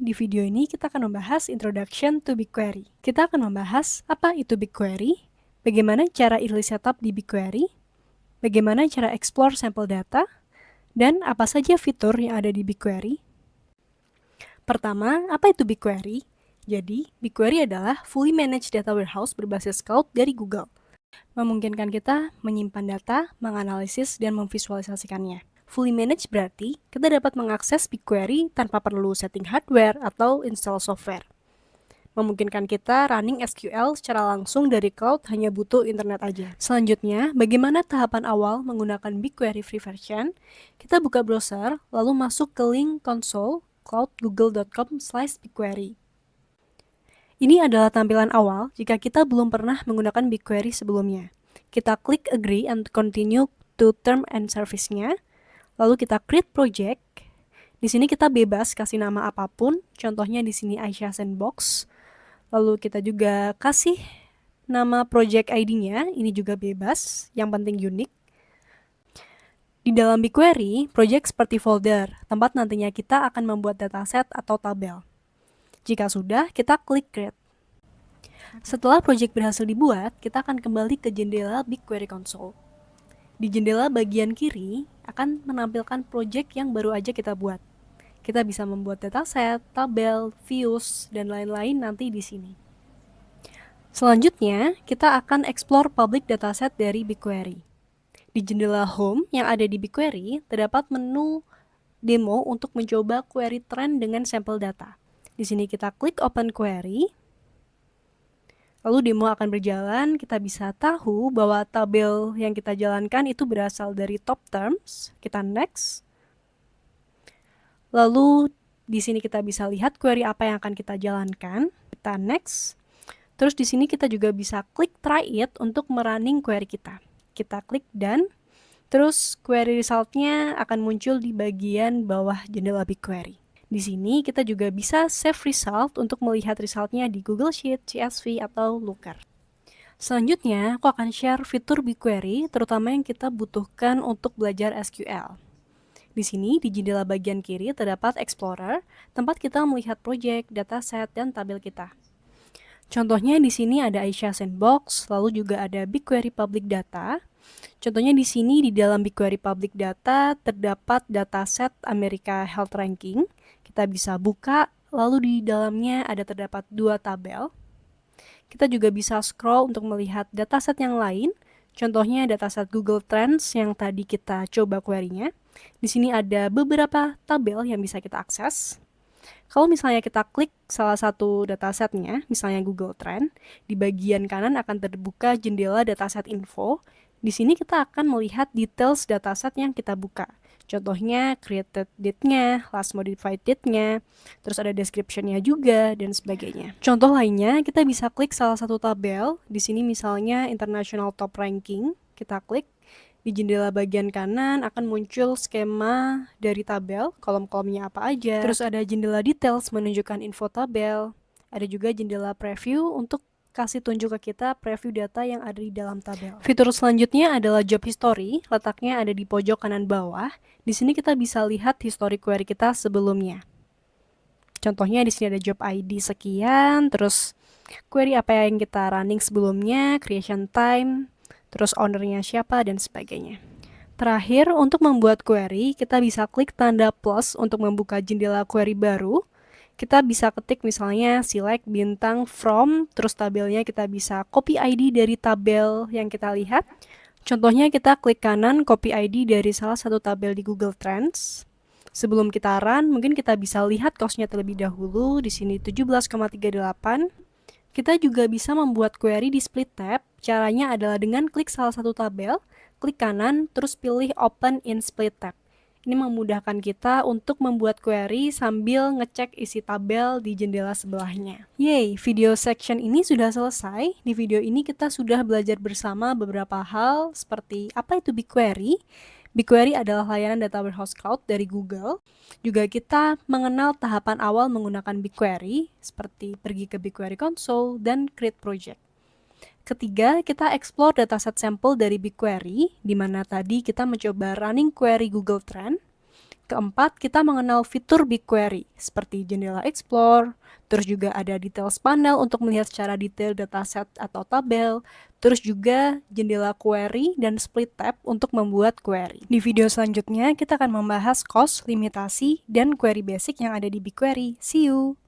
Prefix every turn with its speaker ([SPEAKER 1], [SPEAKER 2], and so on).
[SPEAKER 1] di video ini kita akan membahas Introduction to BigQuery. Kita akan membahas apa itu BigQuery, bagaimana cara early setup di BigQuery, bagaimana cara explore sampel data, dan apa saja fitur yang ada di BigQuery. Pertama, apa itu BigQuery? Jadi, BigQuery adalah fully managed data warehouse berbasis cloud dari Google. Memungkinkan kita menyimpan data, menganalisis, dan memvisualisasikannya. Fully managed berarti kita dapat mengakses BigQuery tanpa perlu setting hardware atau install software. Memungkinkan kita running SQL secara langsung dari cloud hanya butuh internet aja. Selanjutnya, bagaimana tahapan awal menggunakan BigQuery free version? Kita buka browser, lalu masuk ke link console cloud.google.com/BigQuery. Ini adalah tampilan awal jika kita belum pernah menggunakan BigQuery sebelumnya. Kita klik agree and continue to term and service-nya. Lalu kita create project. Di sini kita bebas kasih nama apapun. Contohnya di sini Aisyah Sandbox. Lalu kita juga kasih nama project ID-nya. Ini juga bebas. Yang penting unik. Di dalam BigQuery, project seperti folder, tempat nantinya kita akan membuat dataset atau tabel. Jika sudah, kita klik create. Setelah project berhasil dibuat, kita akan kembali ke jendela BigQuery Console. Di jendela bagian kiri akan menampilkan project yang baru aja kita buat. Kita bisa membuat dataset, tabel, views, dan lain-lain nanti di sini. Selanjutnya, kita akan explore public dataset dari BigQuery. Di jendela Home yang ada di BigQuery, terdapat menu demo untuk mencoba query trend dengan sampel data. Di sini kita klik Open Query. Lalu demo akan berjalan, kita bisa tahu bahwa tabel yang kita jalankan itu berasal dari top terms. Kita next. Lalu di sini kita bisa lihat query apa yang akan kita jalankan. Kita next. Terus di sini kita juga bisa klik try it untuk merunning query kita. Kita klik done. Terus query resultnya akan muncul di bagian bawah jendela BigQuery. Di sini kita juga bisa save result untuk melihat resultnya di Google Sheet, CSV, atau Looker. Selanjutnya, aku akan share fitur BigQuery, terutama yang kita butuhkan untuk belajar SQL. Di sini, di jendela bagian kiri terdapat Explorer, tempat kita melihat project, dataset, dan tabel kita. Contohnya di sini ada Aisyah Sandbox, lalu juga ada BigQuery Public Data. Contohnya di sini di dalam BigQuery Public Data terdapat dataset America Health Ranking. Kita bisa buka, lalu di dalamnya terdapat 2 tabel. Kita juga bisa scroll untuk melihat dataset yang lain. Contohnya dataset Google Trends yang tadi kita coba query-nya. Di sini ada beberapa tabel yang bisa kita akses. Kalau misalnya kita klik salah satu datasetnya, misalnya Google Trend, di bagian kanan akan terbuka jendela dataset info. Di sini kita akan melihat details dataset yang kita buka. Contohnya created date-nya, last modified date-nya, terus ada description-nya juga, dan sebagainya. Contoh lainnya, kita bisa klik salah satu tabel. Di sini misalnya International Top Ranking. Kita klik. Di jendela bagian kanan akan muncul skema dari tabel, kolom-kolomnya apa aja. Terus ada jendela details menunjukkan info tabel. Ada juga jendela preview untuk kasih tunjuk ke kita preview data yang ada di dalam tabel. Fitur selanjutnya adalah job history, letaknya ada di pojok kanan bawah. Di sini kita bisa lihat history query kita sebelumnya. Contohnya di sini ada job ID sekian, terus query apa yang kita running sebelumnya, creation time, terus ownernya siapa, dan sebagainya. Terakhir, untuk membuat query, kita bisa klik tanda plus untuk membuka jendela query baru. Kita bisa ketik misalnya select bintang from, terus tabelnya kita bisa copy ID dari tabel yang kita lihat. Contohnya kita klik kanan copy ID dari salah satu tabel di Google Trends. Sebelum kita run, mungkin kita bisa lihat cost-nya terlebih dahulu. Di sini 17,38. Kita juga bisa membuat query di split tab. Caranya adalah dengan klik salah satu tabel, klik kanan, terus pilih open in split tab. Ini memudahkan kita untuk membuat query sambil ngecek isi tabel di jendela sebelahnya. Yeay, video section ini sudah selesai. Di video ini kita sudah belajar bersama beberapa hal seperti apa itu BigQuery. BigQuery adalah layanan data warehouse cloud dari Google. Juga kita mengenal tahapan awal menggunakan BigQuery, seperti pergi ke BigQuery Console dan create project. Ketiga, kita explore dataset sampel dari BigQuery, di mana tadi kita mencoba running query Google Trend. Keempat, kita mengenal fitur BigQuery seperti jendela Explore, terus juga ada Details panel untuk melihat secara detail dataset atau tabel, terus juga jendela query dan split tab untuk membuat query. Di video selanjutnya, kita akan membahas cost, limitasi, dan query basic yang ada di BigQuery. See you!